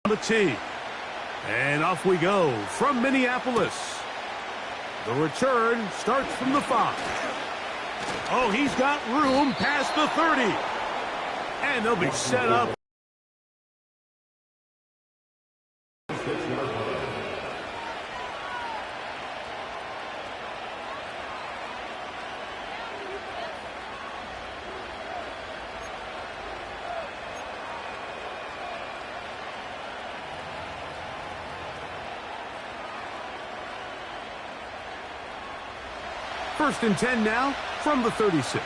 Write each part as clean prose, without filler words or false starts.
the tee. And off we go from Minneapolis. The return starts from the 5. Oh, he's got room past the 30. And they'll be set up. First and 10 now from the 36.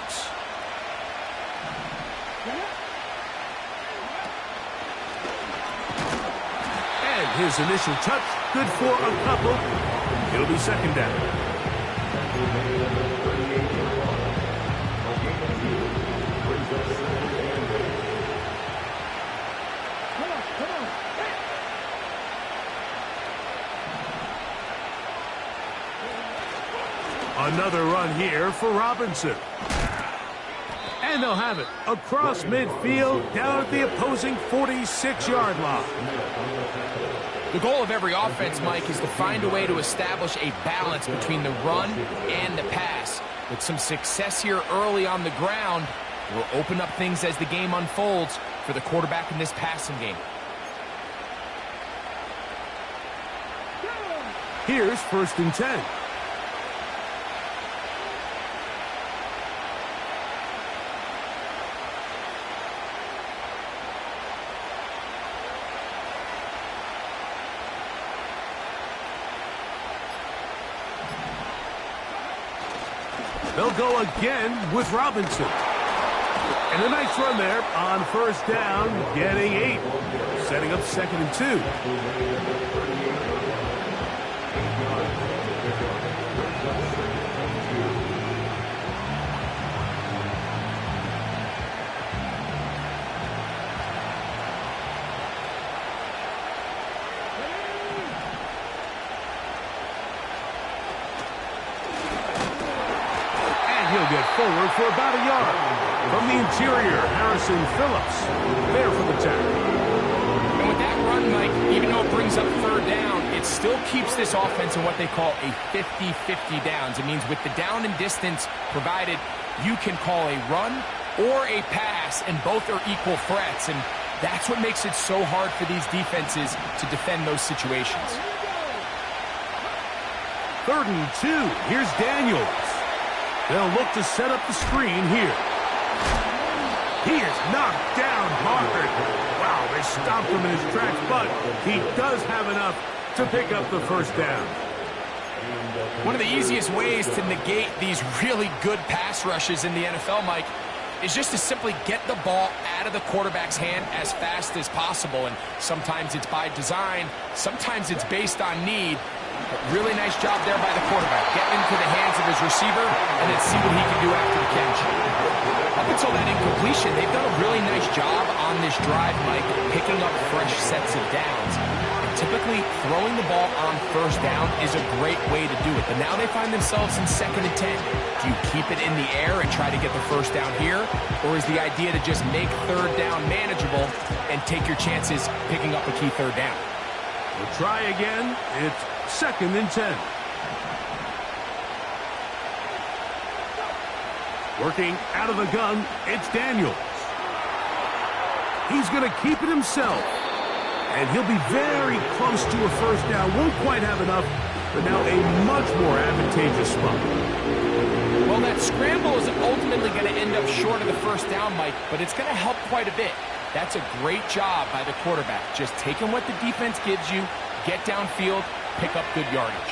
And his initial touch, good for a couple. It'll be second down. Another run here for Robinson. And they'll have it across midfield down at the opposing 46-yard line. The goal of every offense, Mike, is to find a way to establish a balance between the run and the pass. With some success here early on the ground, will open up things as the game unfolds for the quarterback in this passing game. Here's first and 10. They'll go again with Robinson. And a nice run there on first down, getting 8. Setting up second and 2. Forward for about a yard. From the interior, Harrison Phillips there for the tackle. And with that run, Mike, even though it brings up third down, it still keeps this offense in what they call a 50-50 downs. It means with the down and distance provided, you can call a run or a pass, and both are equal threats. And that's what makes it so hard for these defenses to defend those situations. Third and 2. Here's Daniels. They'll look to set up the screen here. He is knocked down hard. Wow, they stopped him in his tracks, but he does have enough to pick up the first down. One of the easiest ways to negate these really good pass rushes in the NFL, Mike, is just to simply get the ball out of the quarterback's hand as fast as possible. And sometimes it's by design, sometimes it's based on need. But really nice job there by the quarterback. Get into the hands of his receiver and then see what he can do after the catch. Up until that incompletion, they've done a really nice job on this drive, Mike, picking up fresh sets of downs. And typically, throwing the ball on first down is a great way to do it. But now they find themselves in second and 10. Do you keep it in the air and try to get the first down here? Or is the idea to just make third down manageable and take your chances picking up a key third down? We'll try again. It's second and 10. Working out of the gun, it's Daniels. He's going to keep it himself. And he'll be very close to a first down. Won't quite have enough, but now a much more advantageous spot. Well, that scramble is ultimately going to end up short of the first down, Mike, but it's going to help quite a bit. That's a great job by the quarterback. Just taking what the defense gives you, get downfield, pick up good yardage.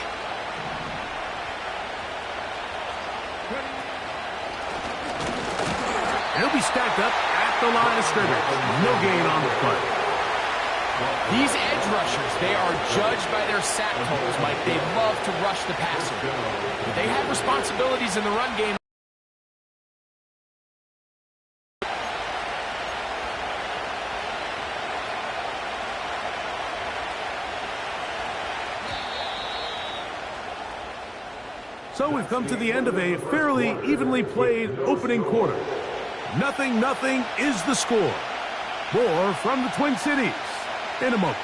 He'll be stacked up at the line of scrimmage. No gain on the play. These edge rushers, they are judged by their sack totals, Mike. They love to rush the passer. They have responsibilities in the run game. So we've come to the end of a fairly evenly played opening quarter. 0-0 is the score. More from the Twin Cities in a moment.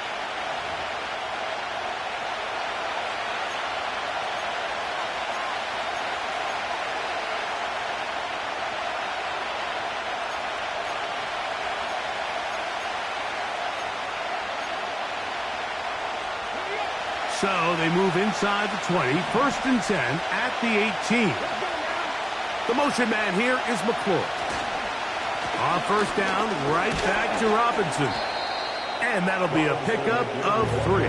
So they move inside the 20, 1st and 10 at the 18. The motion man here is McClure. On 1st down, right back to Robinson. And that'll be a pickup of 3.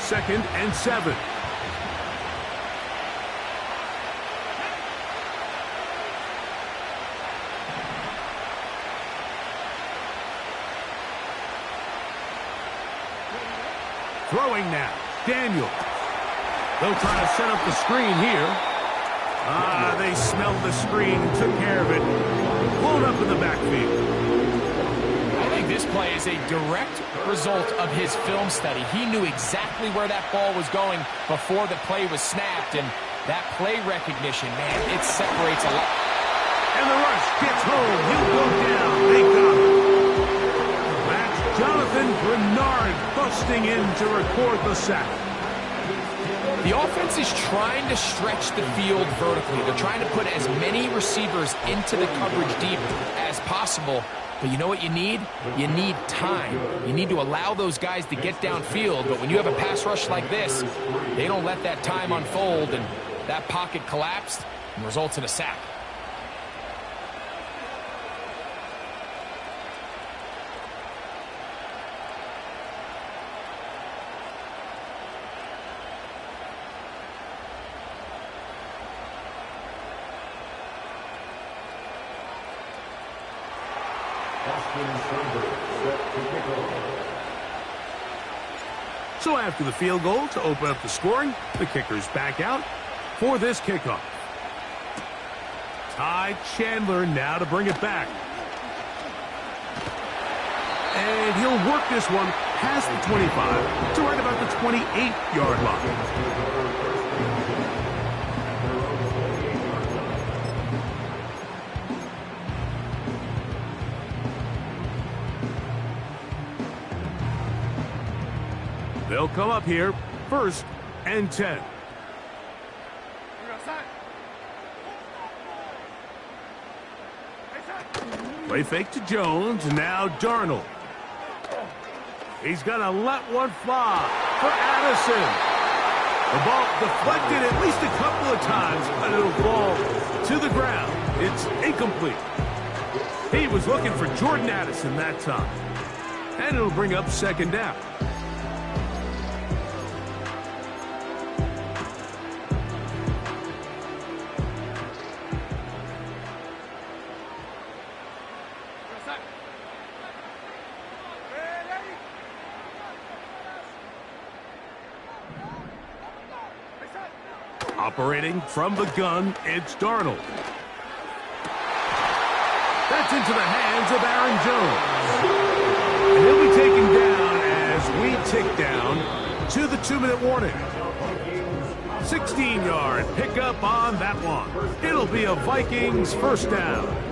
Second and 7. Throwing now, Daniel. They'll try to set up the screen here. They smelled the screen, took care of it. Blown up in the backfield. I think this play is a direct result of his film study. He knew exactly where that ball was going before the play was snapped, and that play recognition, man, it separates a lot. And the rush gets home. He'll go down. They got him. That's Jonathan Bernard busting in to record the sack. The offense is trying to stretch the field vertically. They're trying to put as many receivers into the coverage deep as possible. But you know what you need? You need time. You need to allow those guys to get downfield. But when you have a pass rush like this, they don't let that time unfold, and that pocket collapsed and results in a sack. So after the field goal to open up the scoring, the kicker's back out for this kickoff. Ty Chandler now to bring it back. And he'll work this one past the 25 to right about the 28-yard line. They'll come up here, 1st and 10. Play fake to Jones, now Darnold. He's going to let one fly for Addison. The ball deflected at least a couple of times, but it'll fall to the ground. It's incomplete. He was looking for Jordan Addison that time. And it'll bring up 2nd down. Operating from the gun, it's Darnold. That's into the hands of Aaron Jones. And he'll be taken down as we tick down to the 2-minute warning. 16-yard pickup on that one. It'll be a Vikings 1st down.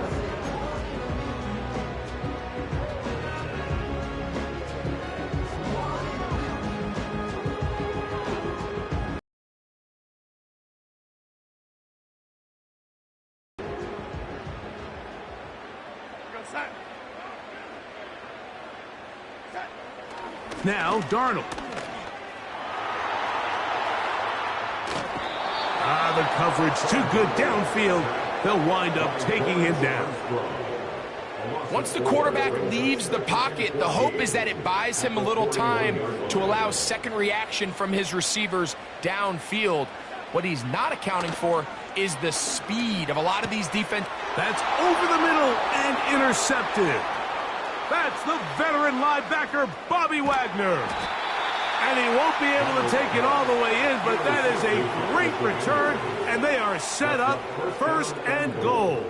Now, Darnold. The coverage too good downfield. They'll wind up taking him down. Once the quarterback leaves the pocket, the hope is that it buys him a little time to allow second reaction from his receivers downfield. What he's not accounting for is the speed of a lot of these defense. That's over the middle and intercepted. That's the veteran linebacker, Bobby Wagner. And he won't be able to take it all the way in, but that is a great return, and they are set up 1st and goal.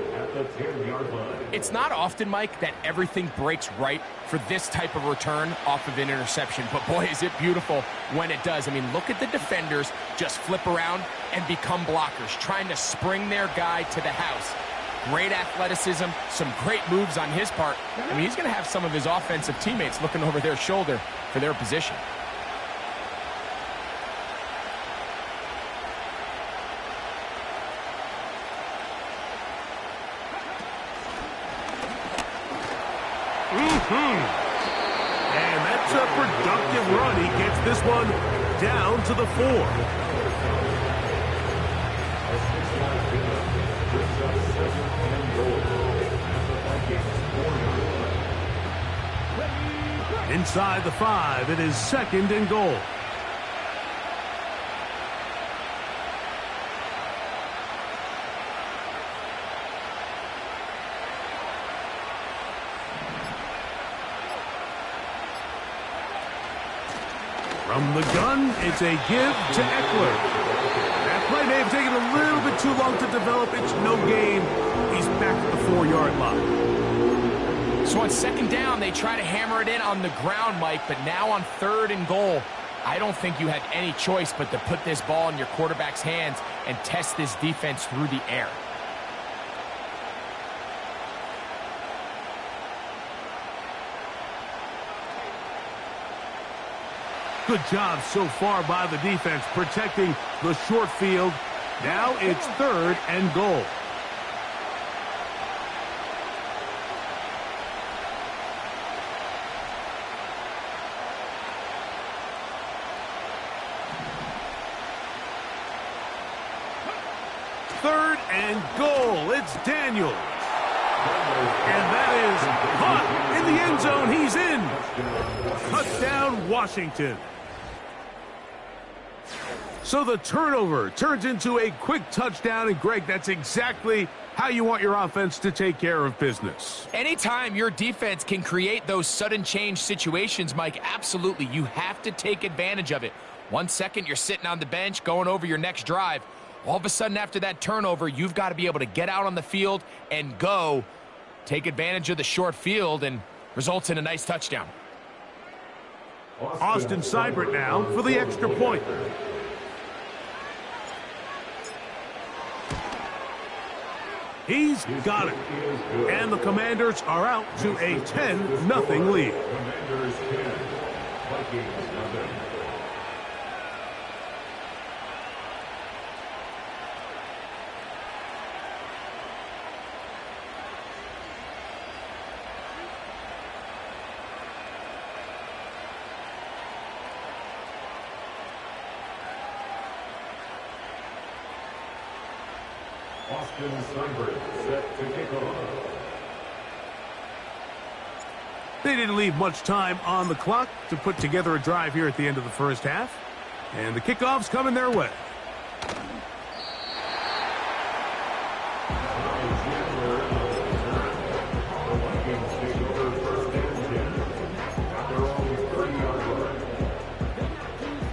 It's not often, Mike, that everything breaks right for this type of return off of an interception, but boy, is it beautiful when it does. I mean, look at the defenders just flip around and become blockers, trying to spring their guy to the house. Great athleticism, some great moves on his part. I mean, he's going to have some of his offensive teammates looking over their shoulder for their position. And that's a productive run. He gets this one down to the 4. Inside the 5, it is 2nd and goal. From the gun, it's a give to Eckler. That play may have taken a little bit too long to develop. It's no gain. He's back at the 4-yard line. So on 2nd down, they try to hammer it in on the ground, Mike, but now on 3rd and goal, I don't think you had any choice but to put this ball in your quarterback's hands and test this defense through the air. Good job so far by the defense protecting the short field. Now it's 3rd and goal. Third and goal. It's Daniels. And that is caught in the end zone. He's in. Touchdown, Washington. So the turnover turns into a quick touchdown. And, Greg, that's exactly how you want your offense to take care of business. Anytime your defense can create those sudden change situations, Mike, absolutely, you have to take advantage of it. 1 second, you're sitting on the bench going over your next drive. All of a sudden, after that turnover, you've got to be able to get out on the field and go. Take advantage of the short field and results in a nice touchdown. Austin Seibert now for the extra point. He's got it. And the Commanders are out to a 10-0 lead. Commanders 10, Vikings 11. Austin Seibert set to kick off. They didn't leave much time on the clock to put together a drive here at the end of the first half. And the kickoff's coming their way.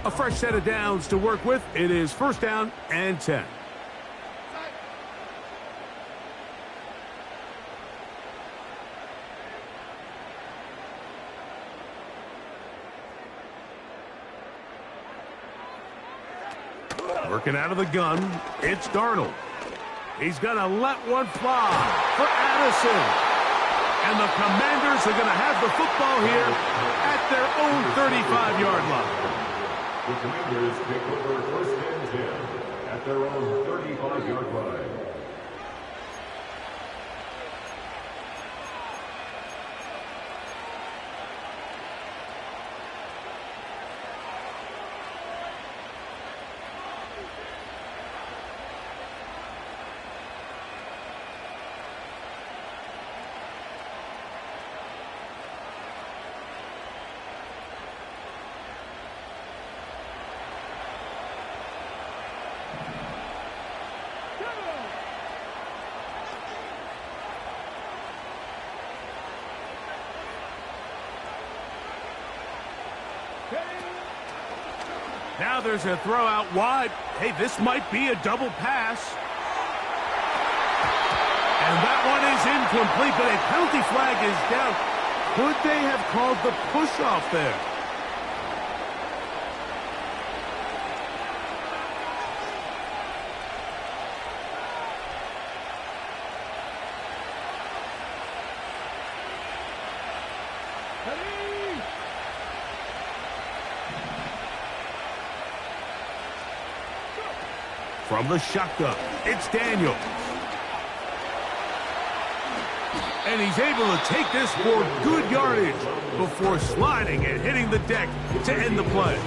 A fresh set of downs to work with. It is 1st down and 10. Working out of the gun, it's Darnold. He's going to let one fly for Addison. And the Commanders are going to have the football here at their own 35-yard line. The Commanders take over 1st and 10 at their own 35-yard line. Now there's a throw out wide. Hey, this might be a double pass. And that one is incomplete, but a penalty flag is down. Could they have called the push-off there? From the shotgun, it's Daniels. And he's able to take this for good yardage before sliding and hitting the deck to end the play.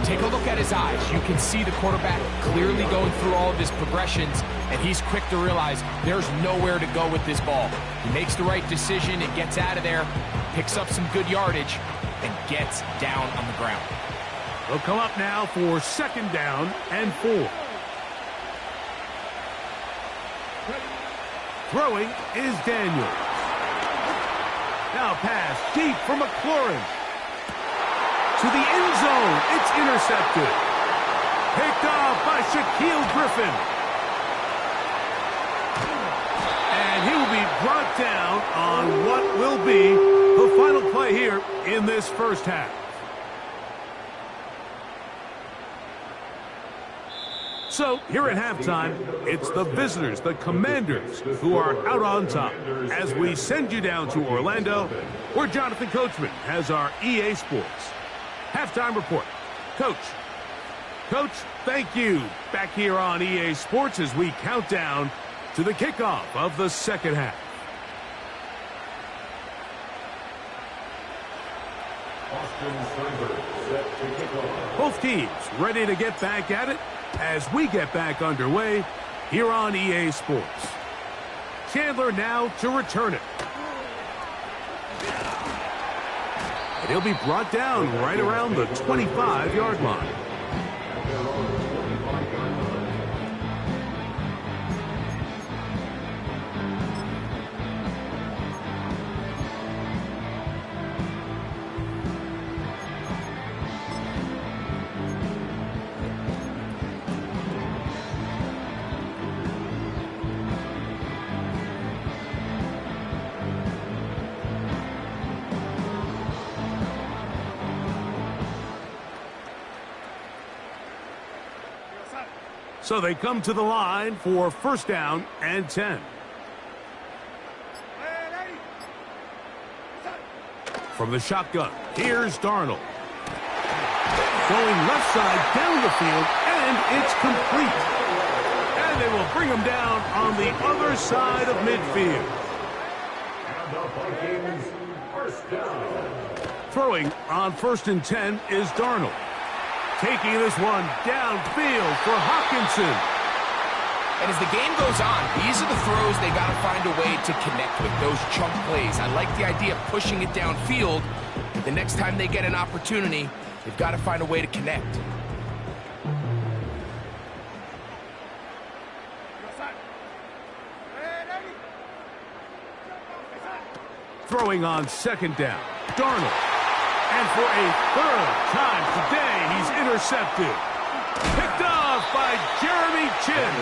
Take a look at his eyes. You can see the quarterback clearly going through all of his progressions, and he's quick to realize there's nowhere to go with this ball. He makes the right decision and gets out of there, picks up some good yardage, and gets down on the ground. They'll come up now for 2nd down and 4. Throwing is Daniels. Now pass deep for McLaurin. To the end zone. It's intercepted. Picked off by Shaquille Griffin. And he will be brought down on what will be the final play here in this first half. So, here at halftime, it's the visitors, the Commanders, who are out on top. As we send you down to Orlando, where Jonathan Coachman has our EA Sports halftime report. Coach, thank you. Back here on EA Sports as we count down to the kickoff of the second half. Both teams ready to get back at it as we get back underway here on EA Sports. Chandler now to return it. And he'll be brought down right around the 25-yard line. So they come to the line for 1st down and 10. From the shotgun, here's Darnold. Going left side down the field, and it's complete. And they will bring him down on the other side of midfield. And the Vikings, 1st down. Throwing on 1st and 10 is Darnold. Taking this one downfield for Hawkinson. And as the game goes on, these are the throws they got to find a way to connect with, those chunk plays. I like the idea of pushing it downfield. But the next time they get an opportunity, they've got to find a way to connect. Throwing on 2nd down, Darnold. And for a 3rd time today, he's intercepted. Picked off by Jeremy Chin.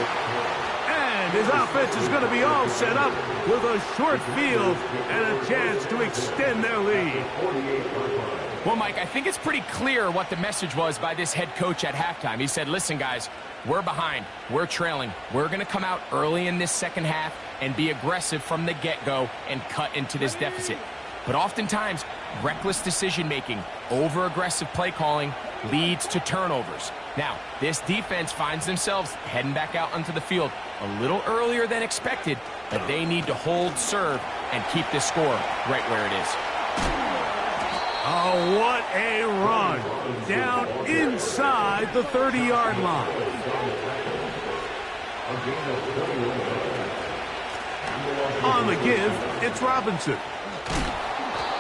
And his offense is going to be all set up with a short field and a chance to extend their lead. Well, Mike, I think it's pretty clear what the message was by this head coach at halftime. He said, listen, guys, we're behind. We're trailing. We're going to come out early in this second half and be aggressive from the get-go and cut into this deficit. But oftentimes, reckless decision-making, over-aggressive play calling leads to turnovers. Now, this defense finds themselves heading back out onto the field a little earlier than expected, but they need to hold serve and keep this score right where it is. Oh, what a run. Down inside the 30-yard line. On the give, it's Robinson.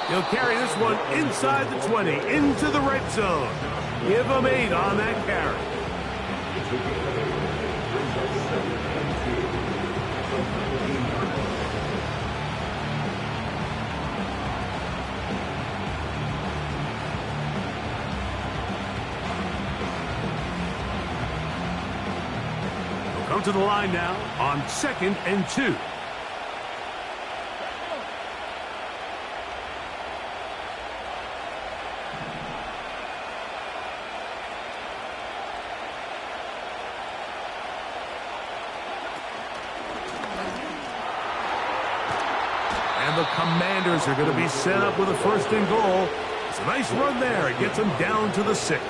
He'll carry this one inside the 20, into the red zone. Give him 8 on that carry. We'll come to the line now on 2nd and 2. The Commanders are going to be set up with a 1st and goal. It's a nice run there. It gets them down to the 6.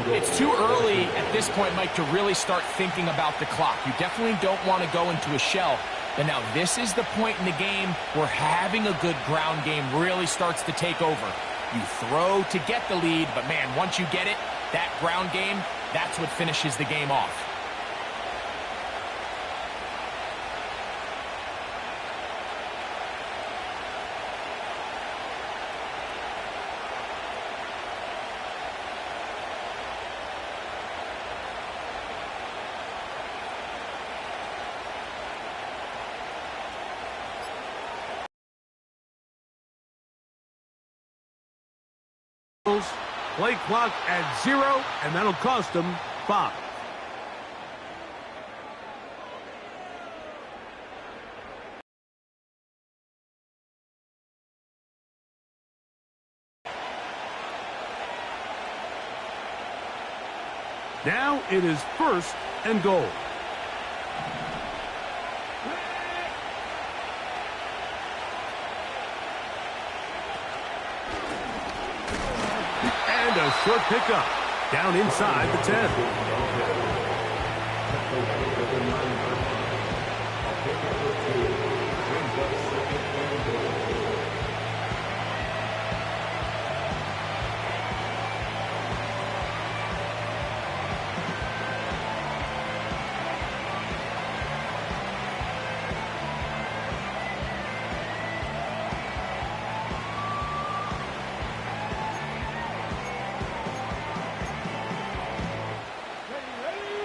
It's too early at this point, Mike, to really start thinking about the clock. You definitely don't want to go into a shell And now this is the point in the game where having a good ground game really starts to take over. You throw to get the lead, but man, once you get it, that ground game, that's what finishes the game off. Play clock at 0, and that'll cost them 5. Now it is 1st and goal. And a short pickup down inside the 10.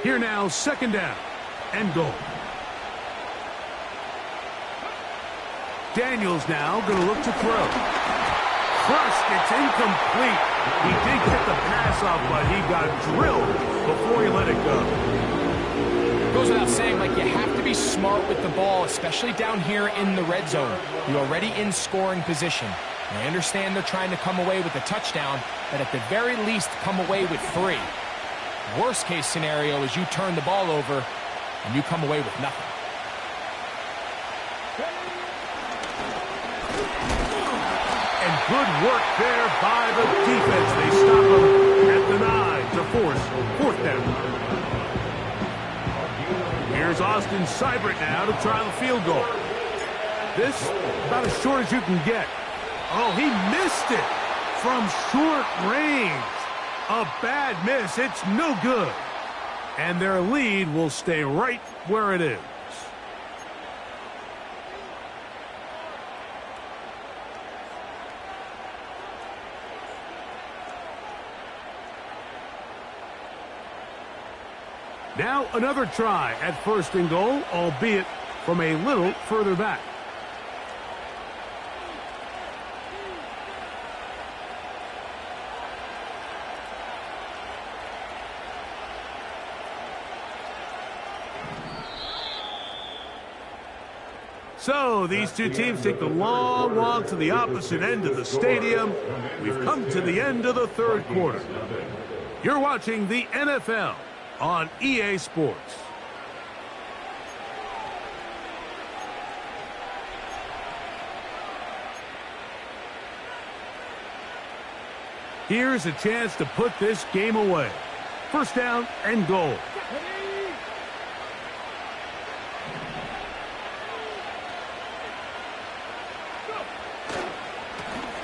Here now, 2nd down and goal. Daniels now going to look to throw. Crushed, it's incomplete. He did get the pass off, but he got drilled before he let it go. Goes without saying, like, you have to be smart with the ball, especially down here in the red zone. You're already in scoring position. And I understand they're trying to come away with a touchdown, but at the very least, come away with 3. Worst case scenario is you turn the ball over and you come away with nothing. And good work there by the defense. They stop him at the 9 to force 4th down. Here's Austin Seibert now to try the field goal. This about as short as you can get. Oh, he missed it from short range. A bad miss. It's no good. And their lead will stay right where it is. Now another try at 1st and goal, albeit from a little further back. So these two teams take the long walk to the opposite end of the stadium. We've come to the end of the 3rd quarter. You're watching the NFL on EA Sports. Here's a chance to put this game away. 1st down and goal.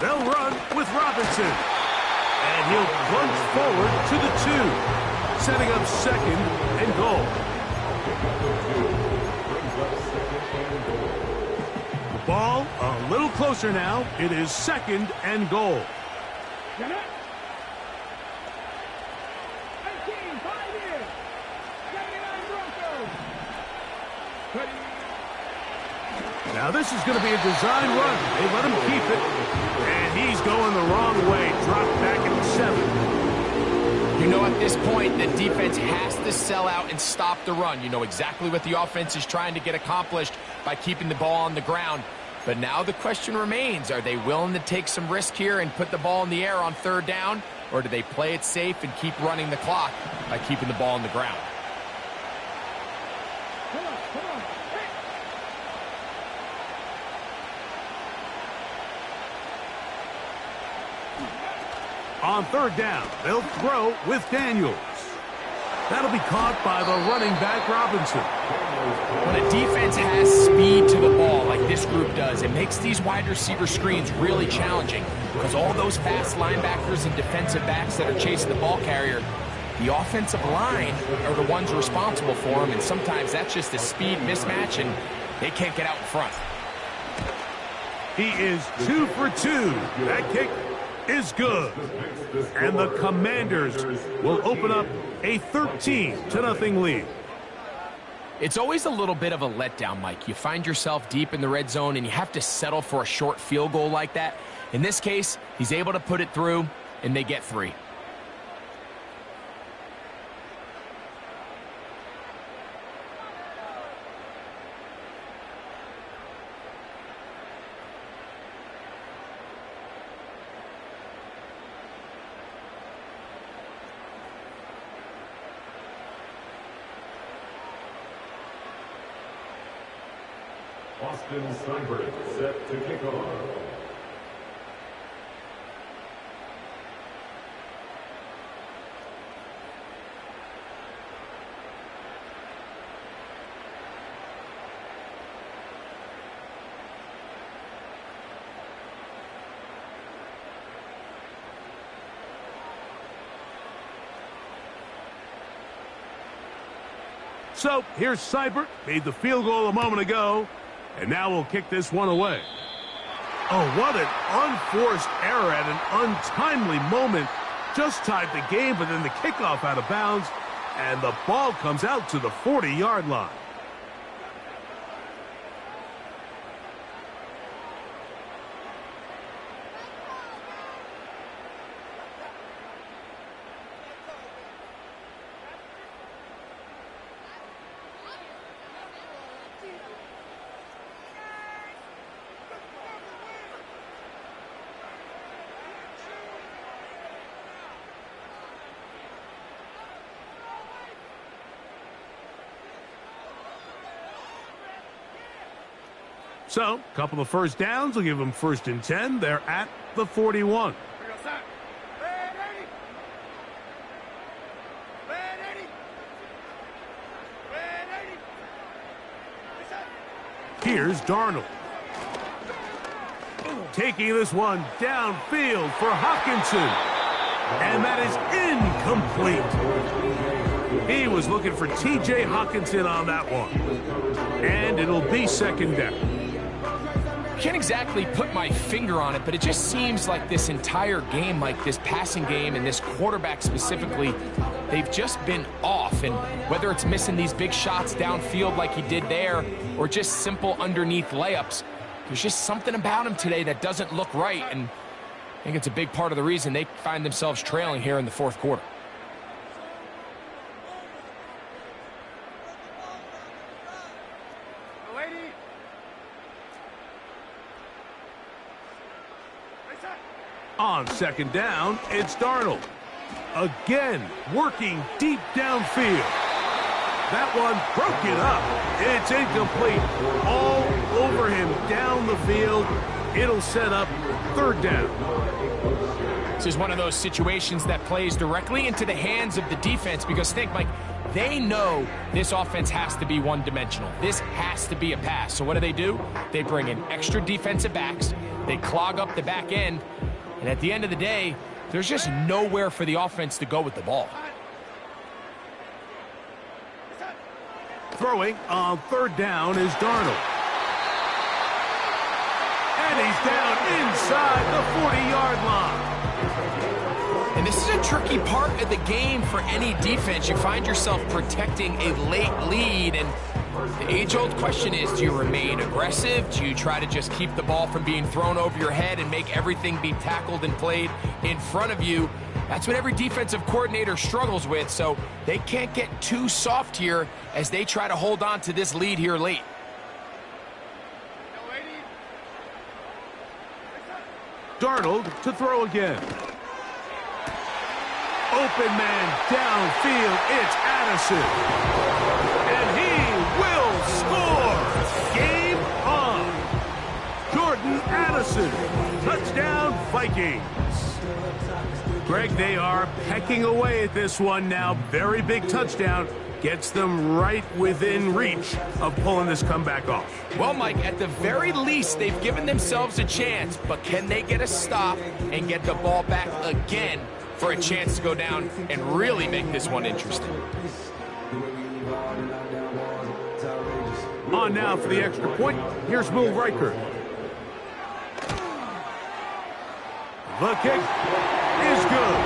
They'll run with Robinson. And he'll plunge forward to the 2, setting up 2nd and goal. The ball a little closer now. It is 2nd and goal. Now this is going to be a design run. They let him keep it. And he's going the wrong way. Dropped back at the 7. You know, at this point, the defense has to sell out and stop the run. You know exactly what the offense is trying to get accomplished by keeping the ball on the ground. But now the question remains, are they willing to take some risk here and put the ball in the air on 3rd down? Or do they play it safe and keep running the clock by keeping the ball on the ground? On 3rd down, they'll throw with Daniels. That'll be caught by the running back, Robinson. When a defense has speed to the ball like this group does, it makes these wide receiver screens really challenging because all those fast linebackers and defensive backs that are chasing the ball carrier, the offensive line are the ones responsible for them, and sometimes that's just a speed mismatch, and they can't get out in front. He is 2 for 2. That kick is good. And the Commanders will open up a 13-0 lead. It's always a little bit of a letdown, Mike. You find yourself deep in the red zone, and you have to settle for a short field goal like that. In this case, he's able to put it through, and they get 3. Austin Steinberg set to kick off. So here's Seibert, made the field goal a moment ago, and now we'll kick this one away. Oh, what an unforced error at an untimely moment. Just tied the game, but then the kickoff out of bounds, and the ball comes out to the 40-yard line. So, a couple of first downs will give them 1st and 10. They're at the 41. Here's Darnold. Taking this one downfield for Hockenson. And that is incomplete. He was looking for T.J. Hockenson on that one. And it'll be 2nd down. Can't exactly put my finger on it, but it just seems like this entire game, like this passing game and this quarterback specifically, they've just been off. And whether it's missing these big shots downfield like he did there or just simple underneath layups, there's just something about him today that doesn't look right. And I think it's a big part of the reason they find themselves trailing here in the 4th quarter. On 2nd down, it's Darnold. Again, working deep downfield. That one broke it up. It's incomplete. All over him down the field. It'll set up 3rd down. This is one of those situations that plays directly into the hands of the defense because think, Mike, they know this offense has to be one-dimensional. This has to be a pass. So what do? They bring in extra defensive backs. They clog up the back end. And at the end of the day, there's just nowhere for the offense to go with the ball. Throwing on 3rd down is Darnold. And he's down inside the 40-yard line. And this is a tricky part of the game for any defense. You find yourself protecting a late lead, and the age-old question is, do you remain aggressive? Do you try to just keep the ball from being thrown over your head and make everything be tackled and played in front of you? That's what every defensive coordinator struggles with, so they can't get too soft here as they try to hold on to this lead here late. Darnold to throw again. Open man downfield, it's Addison. And he will score. Game on. Jordan Addison. Touchdown, Vikings. Greg, they are pecking away at this one now. Very big touchdown. Gets them right within reach of pulling this comeback off. Well, Mike, at the very least, they've given themselves a chance, but can they get a stop and get the ball back again for a chance to go down and really make this one interesting? On now for the extra point. Here's Will Riker. The kick is good.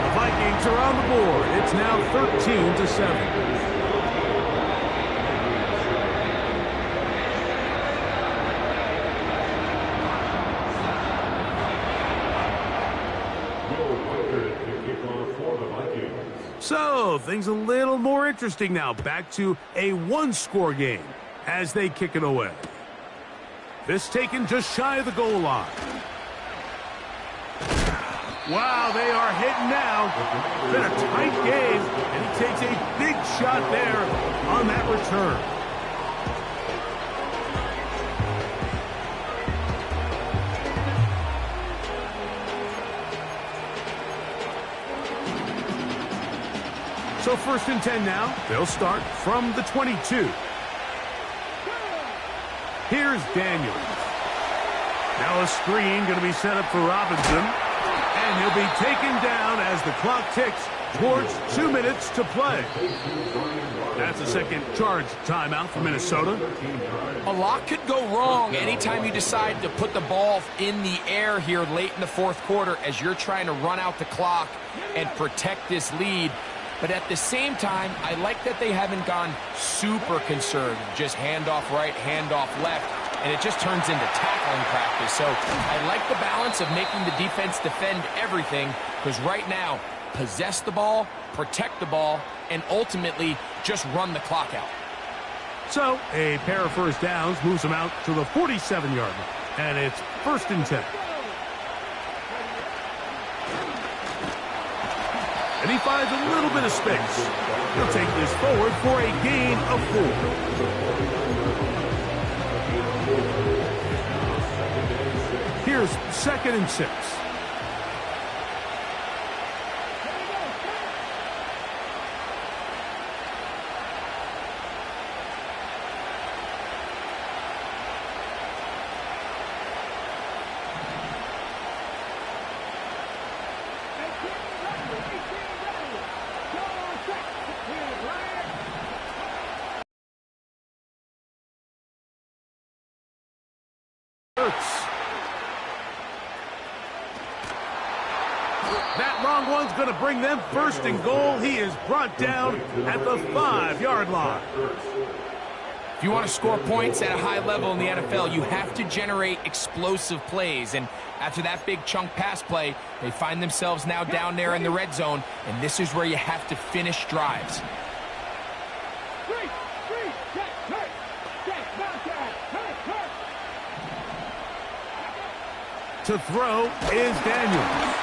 The Vikings are on the board. It's now 13-7. So, things a little more interesting now. Back to a one-score game as they kick it away. This taken just shy of the goal line. Wow, they are hitting now. It's been a tight game, and he takes a big shot there on that return. So 1st and 10 now. They'll start from the 22. Here's Daniels. Now a screen going to be set up for Robinson. And he'll be taken down as the clock ticks towards 2 minutes to play. That's a second charge timeout for Minnesota. A lot could go wrong anytime you decide to put the ball in the air here late in the 4th quarter as you're trying to run out the clock and protect this lead. But at the same time, I like that they haven't gone super conservative. Just handoff right, handoff left, and it just turns into tackling practice. So I like the balance of making the defense defend everything, because right now, possess the ball, protect the ball, and ultimately just run the clock out. So a pair of first downs moves them out to the 47-yard line, and it's 1st and 10. And he finds a little bit of space. He'll take this forward for a gain of 4. Here's 2nd and 6. That long one's going to bring them 1st and goal. He is brought down at the 5-yard line. If you want to score points at a high level in the NFL, you have to generate explosive plays. And after that big chunk pass play, they find themselves now down there in the red zone, and this is where you have to finish drives. To throw is Daniels.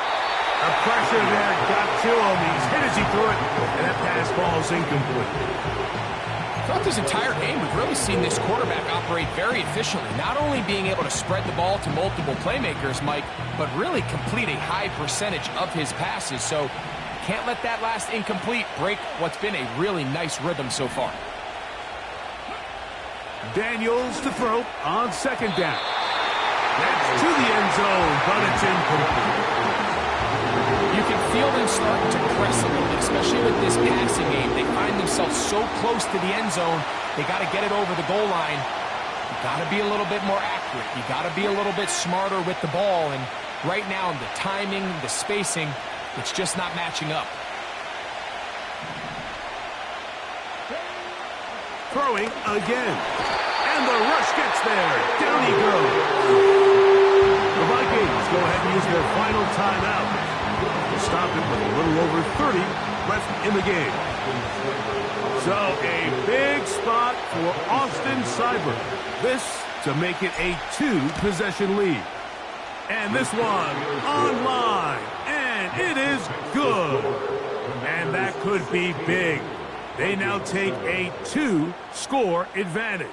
The pressure there got to him. He's hit as he threw it, and that pass ball is incomplete. Throughout this entire game, we've really seen this quarterback operate very efficiently, not only being able to spread the ball to multiple playmakers, Mike, but really complete a high percentage of his passes. So can't let that last incomplete break what's been a really nice rhythm so far. Daniels to throw on 2nd down. That's to the end zone, but it's incomplete. You can feel them starting to press a little bit, especially with this passing game. They find themselves so close to the end zone, they got to get it over the goal line. You got to be a little bit more accurate. You got to be a little bit smarter with the ball. And right now, the timing, the spacing, it's just not matching up. Throwing again. And the rush gets there. Down he goes. The Vikings go ahead and use their final timeout. They'll stop it with a little over 30 left in the game. So a big spot for Austin Seibert. This to make it a 2-possession lead. And this one online. And it is good. And that could be big. They now take a 2-score advantage.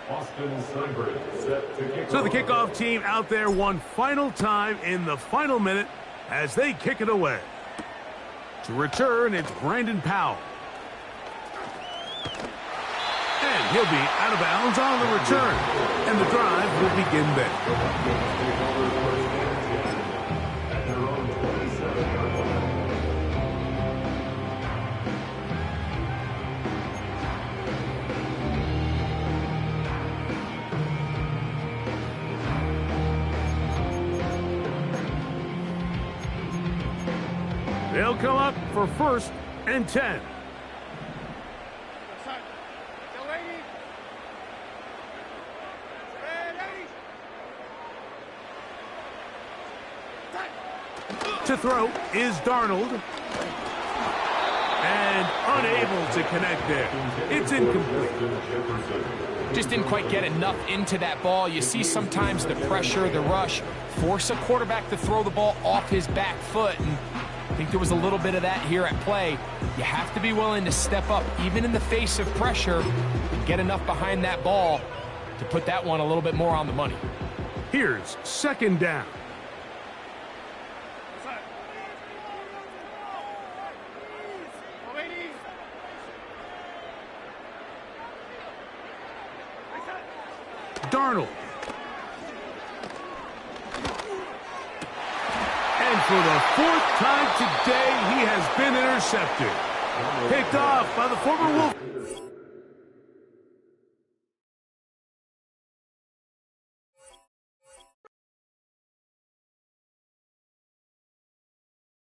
Austin Steinberg set to kick So the off. kickoff team out there one final time in the final minute as they kick it away. To return, it's Brandon Powell. And he'll be out of bounds on the return. And the drive will begin there. Take over first and 10 at their own 27-yard line. They'll come up for first and 10. To throw is Darnold. And unable to connect there. It's incomplete. Just didn't quite get enough into that ball. You see sometimes the pressure, the rush, force a quarterback to throw the ball off his back foot. And I think there was a little bit of that here at play. You have to be willing to step up, even in the face of pressure, and get enough behind that ball to put that one a little bit more on the money. Here's second down. Darnold. And for the fourth time today, he has been intercepted. Picked off by the former Wolf.